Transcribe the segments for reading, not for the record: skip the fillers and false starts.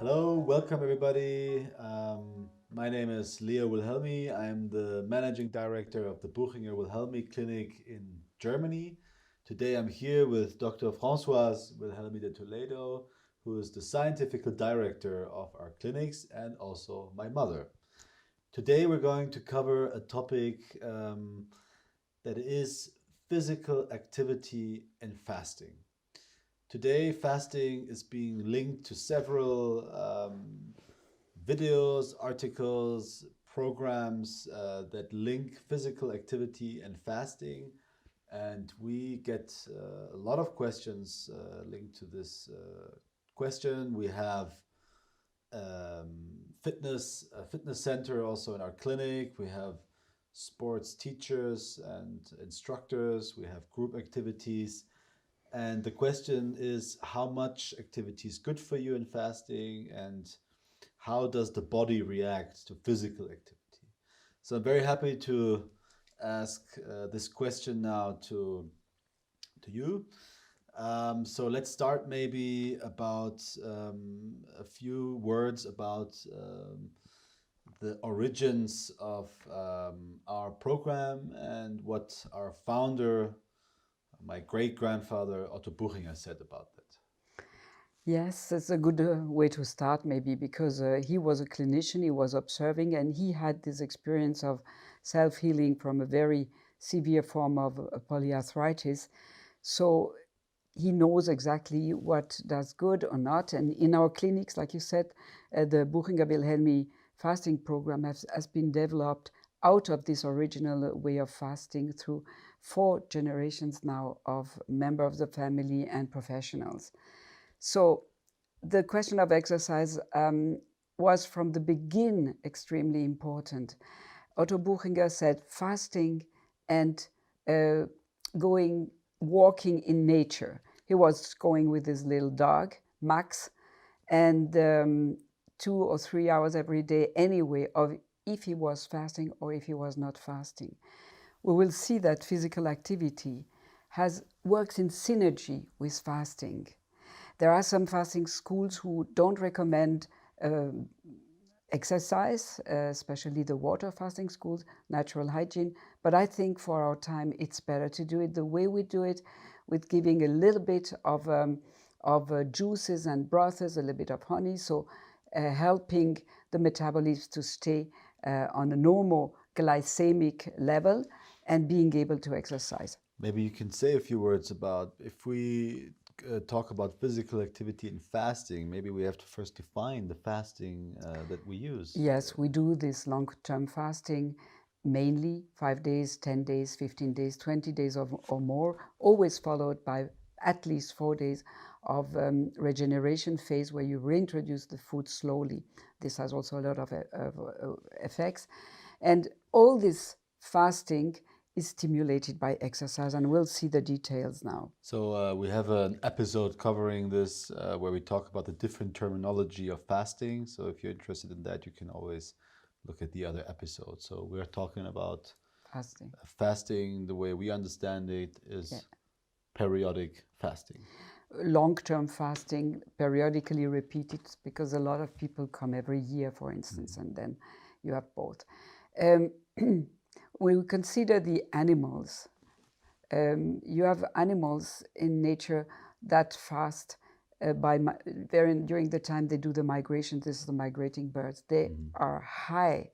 Hello, welcome everybody. My name is Leo Wilhelmi. I'm the managing director of the Buchinger Wilhelmi Clinic in Germany. Today I'm here with Dr. Françoise Wilhelmi de Toledo, who is the scientific director of our clinics and also my mother. Today we're going to cover a topic that is physical activity and fasting. Today, fasting is being linked to several videos, articles, programs that link physical activity and fasting. And we get a lot of questions linked to this question. We have a fitness center also in our clinic. We have sports teachers and instructors. We have group activities. And the question is how much activity is good for you in fasting and how does the body react to physical activity? So I'm very happy to ask this question now to you. So let's start maybe about a few words about the origins of our program and what our founder, my great-grandfather Otto Buchinger, said about that. Yes, that's a good way to start, maybe, because he was a clinician, he was observing, and he had this experience of self healing from a very severe form of polyarthritis. So he knows exactly what does good or not. And in our clinics, like you said, the Buchinger Wilhelmi fasting program has been developed out of this original way of fasting through 4 generations now of members of the family and professionals. So the question of exercise was from the beginning extremely important. Otto Buchinger said fasting and walking in nature. He was going with his little dog, Max, and 2 or 3 hours every day anyway, of if he was fasting or if he was not fasting. We will see that physical activity works in synergy with fasting. There are some fasting schools who don't recommend exercise, especially the water fasting schools, natural hygiene. But I think for our time, it's better to do it the way we do it, with giving a little bit of juices and broths, a little bit of honey, so helping the metabolism to stay on a normal glycemic level and being able to exercise. Maybe you can say a few words about if we talk about physical activity and fasting, maybe we have to first define the fasting that we use. Yes, we do this long-term fasting, mainly 5 days, 10 days, 15 days, 20 days or more, always followed by at least 4 days of regeneration phase where you reintroduce the food slowly. This has also a lot of effects. And all this fasting is stimulated by exercise, and we'll see the details now. So we have an episode covering this where we talk about the different terminology of fasting. So if you're interested in that, you can always look at the other episodes. So we're talking about Fasting. Fasting, the way we understand it, is periodic fasting. Long-term fasting, periodically repeated, because a lot of people come every year, for instance, and then you have both. When we consider the animals, you have animals in nature that fast during the time they do the migration. This is the migrating birds. They are high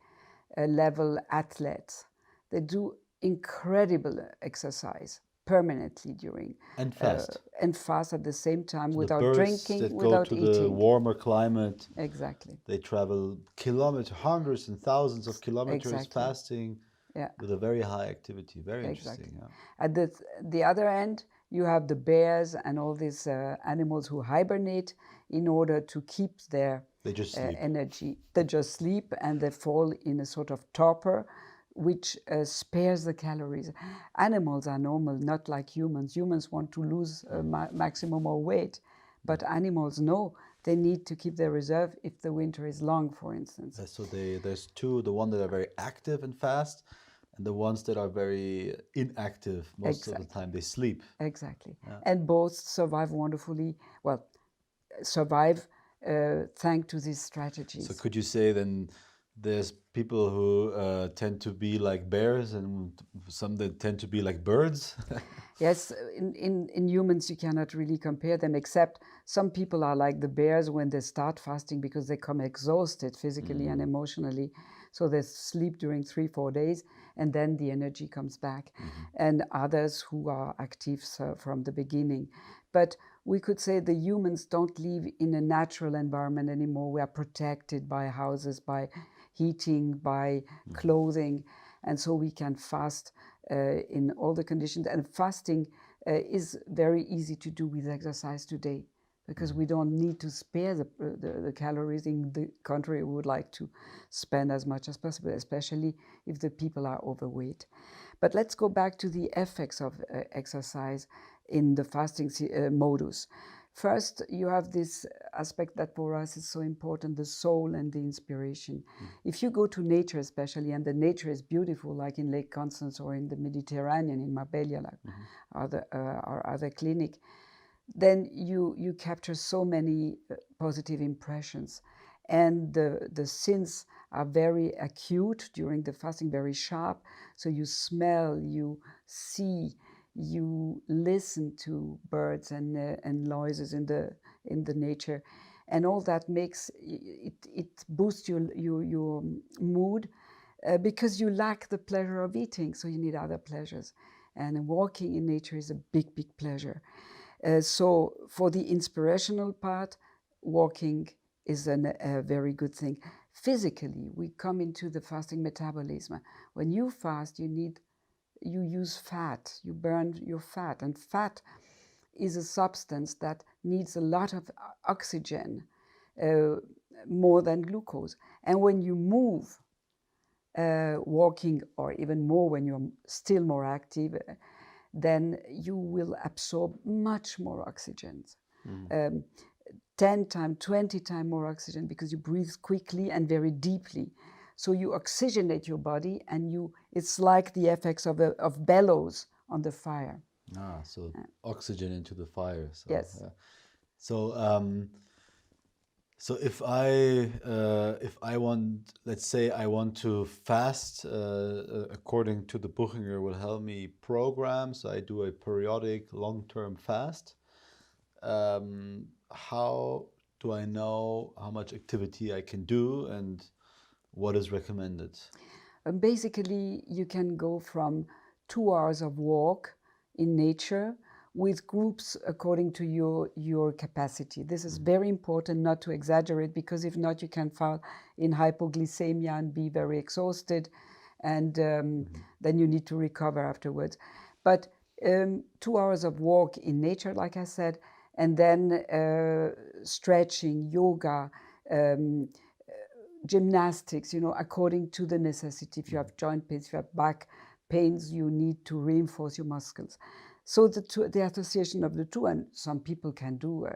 level athletes. They do incredible exercise permanently during And fast. And fast at the same time, So without the birds drinking, that without go to eating. the warmer climate, Exactly. they travel hundreds and thousands of kilometers Exactly. fasting Yeah. with a very high activity. Very Exactly. interesting. Yeah. At the other end, you have the bears and all these animals who hibernate in order to keep their They just sleep. energy. They just sleep and they fall in a sort of torpor, which spares the calories. Animals are normal, not like humans. Humans want to lose maximum of weight, but animals know they need to keep their reserve if the winter is long, for instance. So there's two, the one that are very active and fast, and the ones that are very inactive. Most of the time they sleep. Exactly. And both survive wonderfully. Well, survive thanks to these So strategies. could you say then there's people who tend to be like bears and some that tend to be like birds? Yes, in humans you cannot really compare them, except some people are like the bears when they start fasting because they come exhausted physically and emotionally. So they sleep during 3-4 days and then the energy comes back. And others who are active from the beginning. But we could say the humans don't live in a natural environment anymore. We are protected by houses, by heating, by clothing, and so we can fast in all the conditions. And fasting is very easy to do with exercise today because we don't need to spare the calories. In the contrary, we would like to spend as much as possible, especially if the people are overweight. But let's go back to the effects of exercise in the fasting modus. First, you have this aspect that for us is so important, the soul and the inspiration. If you go to nature especially, and the nature is beautiful, like in Lake Constance or in the Mediterranean, in Marbella, like our other clinic, then you capture so many positive impressions. And the sins are very acute during the fasting, very sharp. So you smell, you see, you listen to birds and noises in the nature, and all that makes it boosts your mood because you lack the pleasure of eating, so you need other pleasures. And walking in nature is a big pleasure. So for the inspirational part, walking is a very good thing. Physically, we come into the fasting metabolism. When you fast, you use fat, you burn your fat, and fat is a substance that needs a lot of oxygen, more than glucose. And when you move, walking, or even more when you're still more active, then you will absorb much more oxygen. 10 times, 20 times more oxygen because you breathe quickly and very deeply. So you oxygenate your body, and it's like the effects of bellows on the fire. So oxygen into the fire. So, Yes. yeah. So, so if I want, let's say I want to fast according to the Buchinger Wilhelmi program, so I do a periodic long-term fast. How do I know how much activity I can do and what is recommended? Basically, you can go from 2 hours of walk in nature with groups according to your capacity. This is very important not to exaggerate, because if not, you can fall in hypoglycemia and be very exhausted, and then you need to recover afterwards. But 2 hours of walk in nature, like I said, and then stretching, yoga, gymnastics, according to the necessity. If you have joint pains, if you have back pains, you need to reinforce your muscles. So the association of the two, and some people can do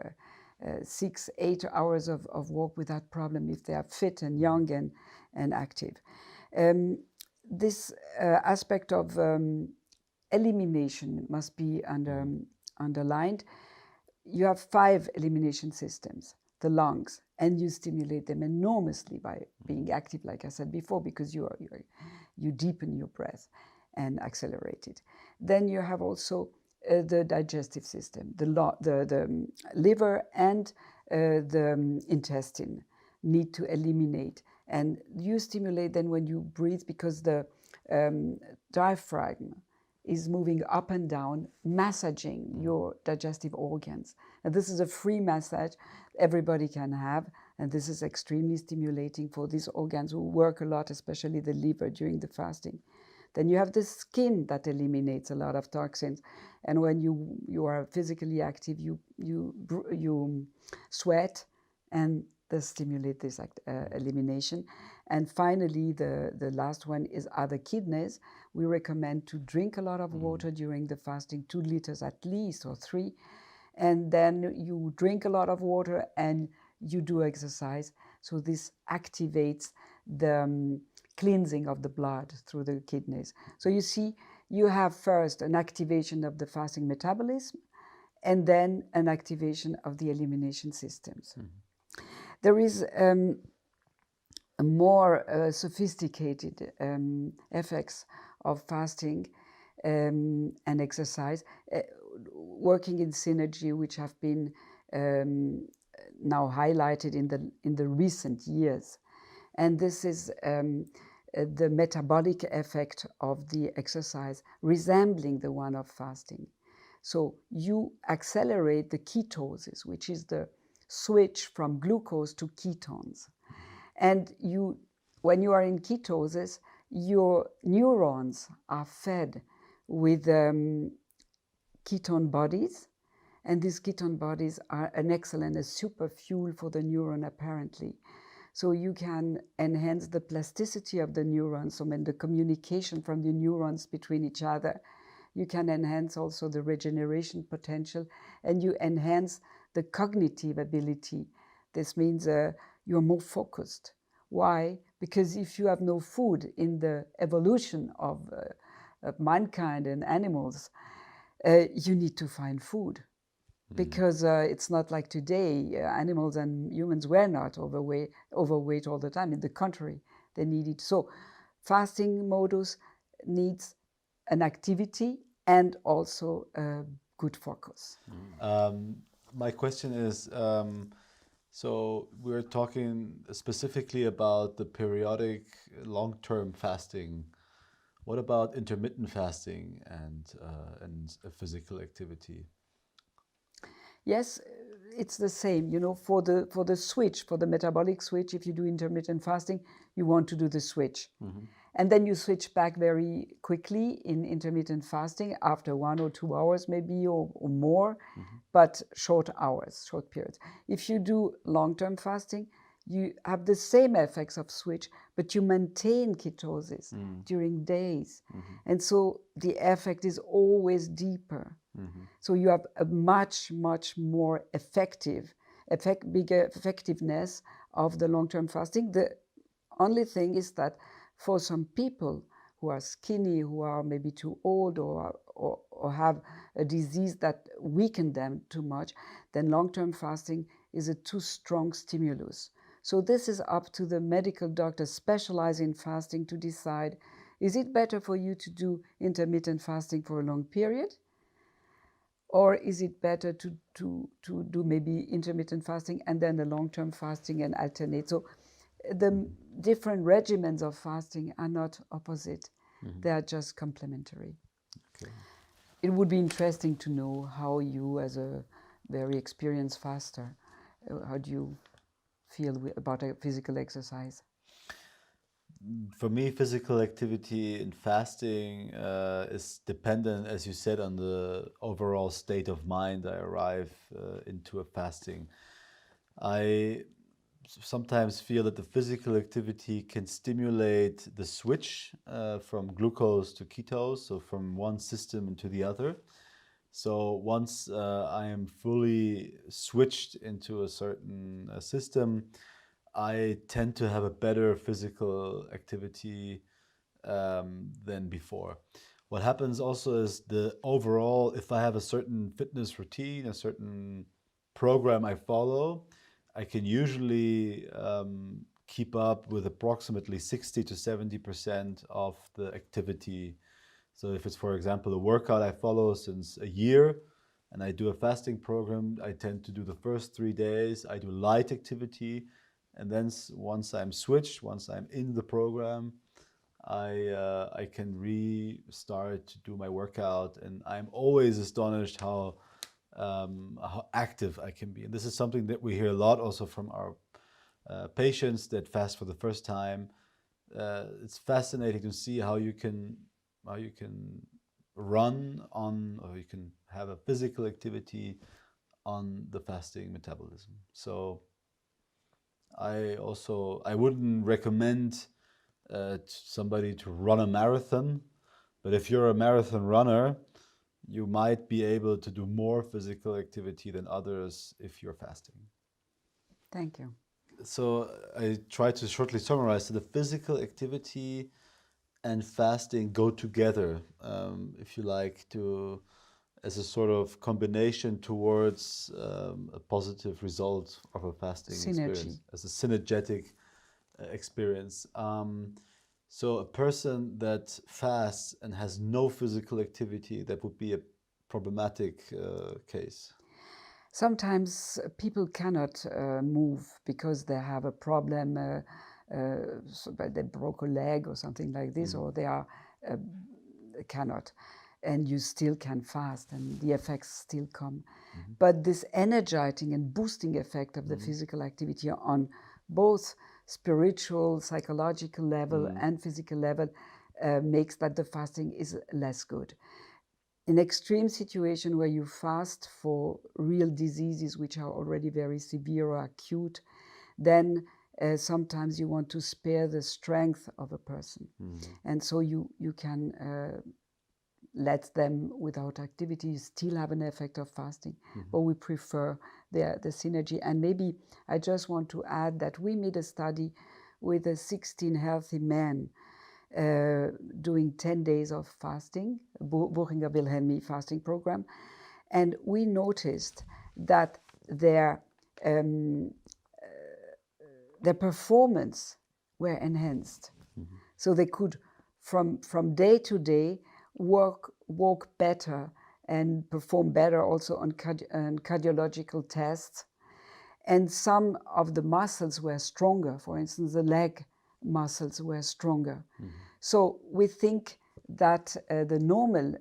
6-8 hours of walk without problem if they are fit and young and active. This aspect of elimination must be underlined. You have 5 elimination systems, the lungs, and you stimulate them enormously by being active, like I said before, because you deepen your breath and accelerate it. Then you have also the digestive system, the liver and the intestine need to eliminate, and you stimulate then when you breathe, because the diaphragm is moving up and down, massaging your digestive organs. And this is a free massage everybody can have, and this is extremely stimulating for these organs who work a lot, especially the liver during the fasting. Then you have the skin that eliminates a lot of toxins, and when you are physically active, you sweat, and they stimulate this elimination. And finally, the last one are the kidneys. We recommend to drink a lot of water during the fasting, 2 liters at least, or 3. And then you drink a lot of water and you do exercise. So this activates the cleansing of the blood through the kidneys. So you see, you have first an activation of the fasting metabolism, and then an activation of the elimination systems. There is a more sophisticated effects of fasting and exercise, working in synergy, which have been now highlighted in the recent years. And this is the metabolic effect of the exercise resembling the one of fasting. So you accelerate the ketosis, which is the switch from glucose to ketones. And when you are in ketosis, your neurons are fed with ketone bodies, and these ketone bodies are an excellent, a super fuel for the neuron apparently. So you can enhance the plasticity of the neurons, so the communication from the neurons between each other. You can enhance also the regeneration potential, and you enhance the cognitive ability. This means you're more focused. Why? Because if you have no food in the evolution of mankind and animals, you need to find food. Because it's not like today, animals and humans were not overweight all the time. In the contrary, they needed. So fasting modus needs an activity and also good focus. My question is, so we're talking specifically about the periodic long-term fasting. What about intermittent fasting and physical activity? Yes, it's the same. You know, for the switch, for the metabolic switch, if you do intermittent fasting, you want to do the switch. And then you switch back very quickly in intermittent fasting after 1 or 2 hours maybe or more, but short hours, short periods. If you do long-term fasting, you have the same effects of switch, but you maintain ketosis during days. And so the effect is always deeper. So you have a much, much more bigger effectiveness of the long-term fasting. The only thing is that for some people who are skinny, who are maybe too old or have a disease that weaken them too much, then long-term fasting is a too strong stimulus. So this is up to the medical doctor specialized in fasting to decide, is it better for you to do intermittent fasting for a long period? Or is it better to do maybe intermittent fasting and then the long-term fasting and alternate? So the different regimens of fasting are not opposite. They are just complementary. Okay. It would be interesting to know how you, as a very experienced faster, how do you feel about a physical exercise? For me, physical activity in fasting is dependent, as you said, on the overall state of mind I arrive into a fasting. I sometimes feel that the physical activity can stimulate the switch from glucose to ketose, so from one system into the other. So once I am fully switched into a certain system, I tend to have a better physical activity than before. What happens also is the overall, if I have a certain fitness routine, a certain program I follow, I can usually keep up with approximately 60 to 70% of the activity. So if it's, for example, a workout I follow since a year and I do a fasting program, I tend to do the first 3 days, I do light activity. And then once I'm switched, once I'm in the program, I can restart to do my workout, and I'm always astonished how active I can be. And this is something that we hear a lot also from our patients that fast for the first time. It's fascinating to see how you can run on, or you can have a physical activity on the fasting metabolism. So I wouldn't recommend somebody to run a marathon, but if you're a marathon runner, you might be able to do more physical activity than others if you're fasting. Thank you. So I try to shortly summarize. So the physical activity and fasting go together. If you like to as a sort of combination towards a positive result of a fasting Synergy. experience, as a synergetic experience. So a person that fasts and has no physical activity, that would be a problematic case. Sometimes people cannot move because they have a problem, so but they broke a leg or something like this, or they are cannot, and you still can fast, and the effects still come. But this energizing and boosting effect of the physical activity on both spiritual, psychological level and physical level makes that the fasting is less good. In extreme situation where you fast for real diseases which are already very severe or acute, then sometimes you want to spare the strength of a person. And so you can let them without activity. You still have an effect of fasting, but we prefer the synergy. And maybe I just want to add that we made a study with 16 healthy men doing 10 days of fasting, Buchinger Wilhelmi fasting program, and we noticed that their performance were enhanced. So they could, from day to day, walk better and perform better also on cardiological tests. And some of the muscles were stronger. For instance, the leg muscles were stronger. So we think that the normal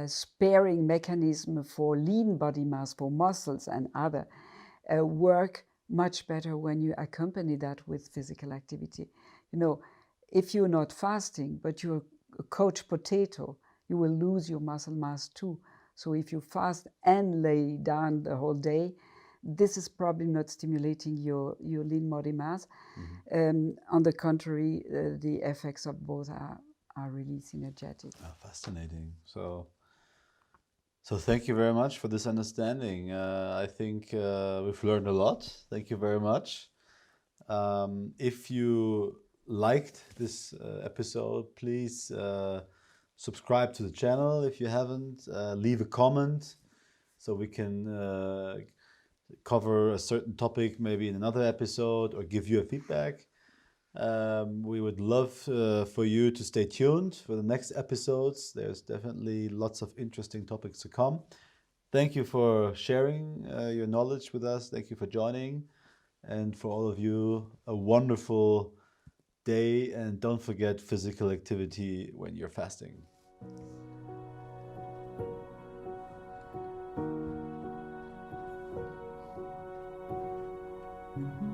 sparing mechanism for lean body mass, for muscles and other, work much better when you accompany that with physical activity. You know, if you're not fasting, but you're a couch potato, you will lose your muscle mass too. So if you fast and lay down the whole day, this is probably not stimulating your lean body mass. On the contrary, the effects of both are really synergetic. Oh, fascinating. So thank you very much for this understanding. I think we've learned a lot. Thank you very much. If you liked this episode, please subscribe to the channel if you haven't. Leave a comment so we can cover a certain topic maybe in another episode, or give you a feedback. We would love for you to stay tuned for the next episodes. There's definitely lots of interesting topics to come. Thank you for sharing your knowledge with us. Thank you for joining. And for all of you, a wonderful day. And don't forget physical activity when you're fasting. Mm-hmm.